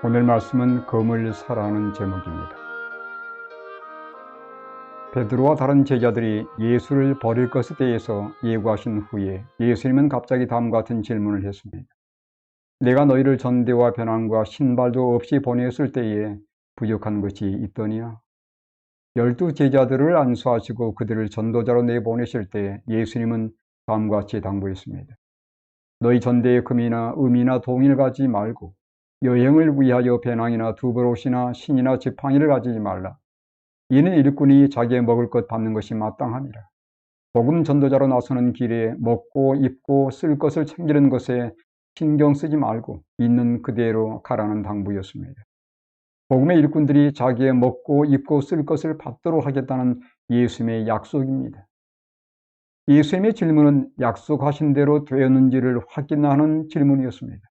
오늘 말씀은 검을 사라는 제목입니다. 베드로와 다른 제자들이 예수를 버릴 것에 대해서 예고하신 후에 예수님은 갑자기 다음과 같은 질문을 했습니다. 내가 너희를 전대와 배낭과 신발도 없이 보내었을 때에 부족한 것이 있더냐? 12 제자들을 안수하시고 그들을 전도자로 내보내실 때 예수님은 다음과 같이 당부했습니다. 너희 전대에 금이나 음이나 동일 가지지 말고 여행을 위하여 배낭이나 두보롯이나 신이나 지팡이를 가지지 말라. 이는 일꾼이 자기의 먹을 것 받는 것이 마땅함이라. 복음 전도자로 나서는 길에 먹고 입고 쓸 것을 챙기는 것에 신경 쓰지 말고 있는 그대로 가라는 당부였습니다. 복음의 일꾼들이 자기의 먹고 입고 쓸 것을 받도록 하겠다는 예수님의 약속입니다. 예수님의 질문은 약속하신 대로 되었는지를 확인하는 질문이었습니다.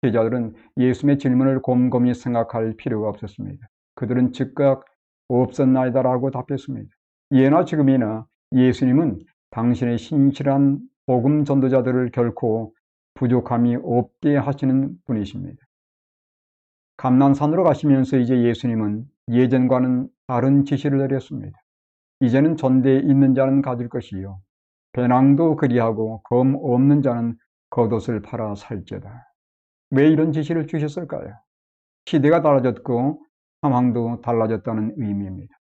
제자들은 예수님의 질문을 곰곰이 생각할 필요가 없었습니다. 그들은 즉각 없었나이다라고 답했습니다. 예나 지금이나 예수님은 당신의 신실한 복음 전도자들을 결코 부족함이 없게 하시는 분이십니다. 감난산으로 가시면서 이제 예수님은 예전과는 다른 지시를 내렸습니다. 이제는 전대에 있는 자는 가질 것이요 배낭도 그리하고 검 없는 자는 겉옷을 팔아 살지어다. 왜 이런 지시를 주셨을까요? 시대가 달라졌고 상황도 달라졌다는 의미입니다.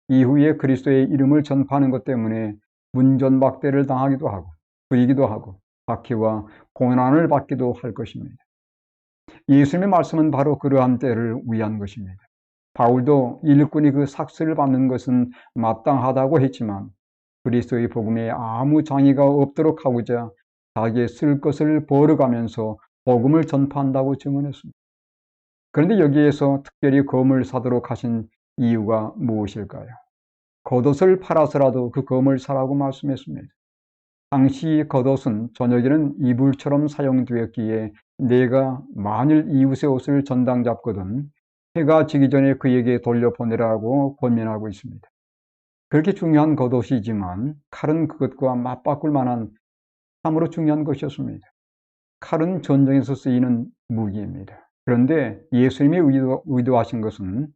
이후에 그리스도의 이름을 전파하는 것 때문에 문전박대를 당하기도 하고 부이기도 하고 박해와 고난을 받기도 할 것입니다. 예수님의 말씀은 바로 그러한 때를 위한 것입니다. 바울도 일꾼이 그 삭스를 받는 것은 마땅하다고 했지만 그리스도의 복음에 아무 장애가 없도록 하고자 자기의 쓸 것을 벌어가면서 복음을 전파한다고 증언했습니다. 그런데 여기에서 특별히 검을 사도록 하신 이유가 무엇일까요? 겉옷을 팔아서라도 그 검을 사라고 말씀했습니다. 당시 겉옷은 저녁에는 이불처럼 사용되었기에 내가 만일 이웃의 옷을 전당 잡거든 해가 지기 전에 그에게 돌려보내라고 권면하고 있습니다. 그렇게 중요한 겉옷이지만 칼은 그것과 맞바꿀 만한 참으로 중요한 것이었습니다. 칼은 전쟁에서 쓰이는 무기입니다. 그런데 예수님이 의도하신 것은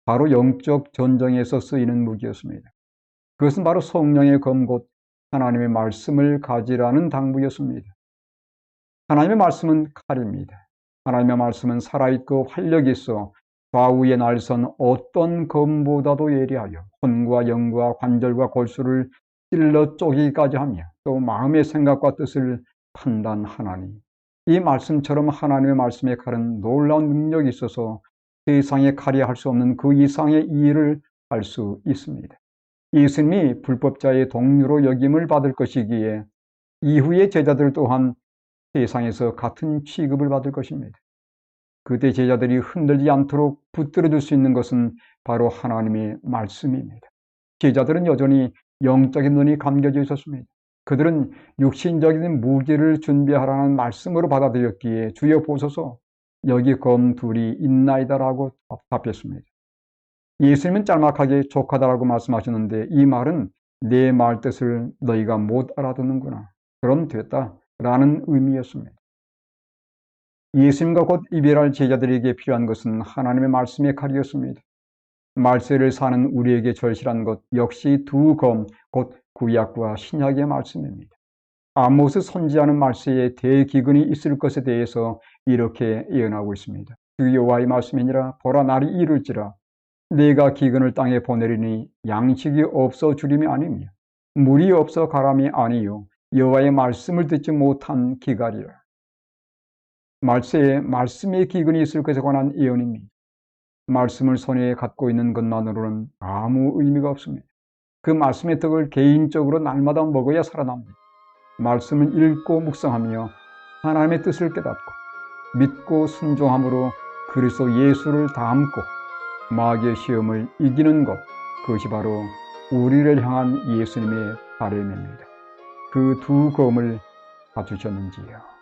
바로 영적 전쟁에서 쓰이는 무기였습니다. 그것은 바로 성령의 검 곧 하나님의 말씀을 가지라는 당부였습니다. 하나님의 말씀은 칼입니다. 하나님의 말씀은 살아있고 활력이 있어 좌우에 날선 어떤 검보다도 예리하여 혼과 영과 관절과 골수를 찔러 쪼개기까지 하며 또 마음의 생각과 뜻을 판단하나니 이 말씀처럼 하나님의 말씀의 칼은 놀라운 능력이 있어서 세상에 칼이 할 수 없는 그 이상의 일을 할 수 있습니다. 예수님이 불법자의 동료로 여김을 받을 것이기에 이후의 제자들 또한 세상에서 같은 취급을 받을 것입니다. 그때 제자들이 흔들리지 않도록 붙들어줄 수 있는 것은 바로 하나님의 말씀입니다. 제자들은 여전히 영적인 눈이 감겨져 있었습니다. 그들은 육신적인 무기를 준비하라는 말씀으로 받아들였기에 주여 보소서 여기 검 둘이 있나이다라고 답했습니다. 예수님은 짤막하게 족하다라고 말씀하셨는데 이 말은 내 말 뜻을 너희가 못 알아듣는구나. 그럼 됐다라는 의미였습니다. 예수님과 곧 이별할 제자들에게 필요한 것은 하나님의 말씀의 칼이었습니다. 말세를 사는 우리에게 절실한 것 역시 두 검, 곧 구약과 신약의 말씀입니다. 아모스 선지자는 말세에 대기근이 있을 것에 대해서 이렇게 예언하고 있습니다. 주 여호와의 말씀이니라 보라 날이 이를지라 내가 기근을 땅에 보내리니 양식이 없어 주림이 아니며 물이 없어 가람이 아니요 여호와의 말씀을 듣지 못한 기갈이라. 말세에 말씀의 기근이 있을 것에 관한 예언입니다. 말씀을 손에 갖고 있는 것만으로는 아무 의미가 없습니다. 그 말씀의 떡을 개인적으로 날마다 먹어야 살아납니다. 말씀을 읽고 묵상하며 하나님의 뜻을 깨닫고 믿고 순종함으로 그리스도 예수를 닮고 마귀의 시험을 이기는 것, 그것이 바로 우리를 향한 예수님의 바람입니다. 그 두 검을 갖추셨는지요.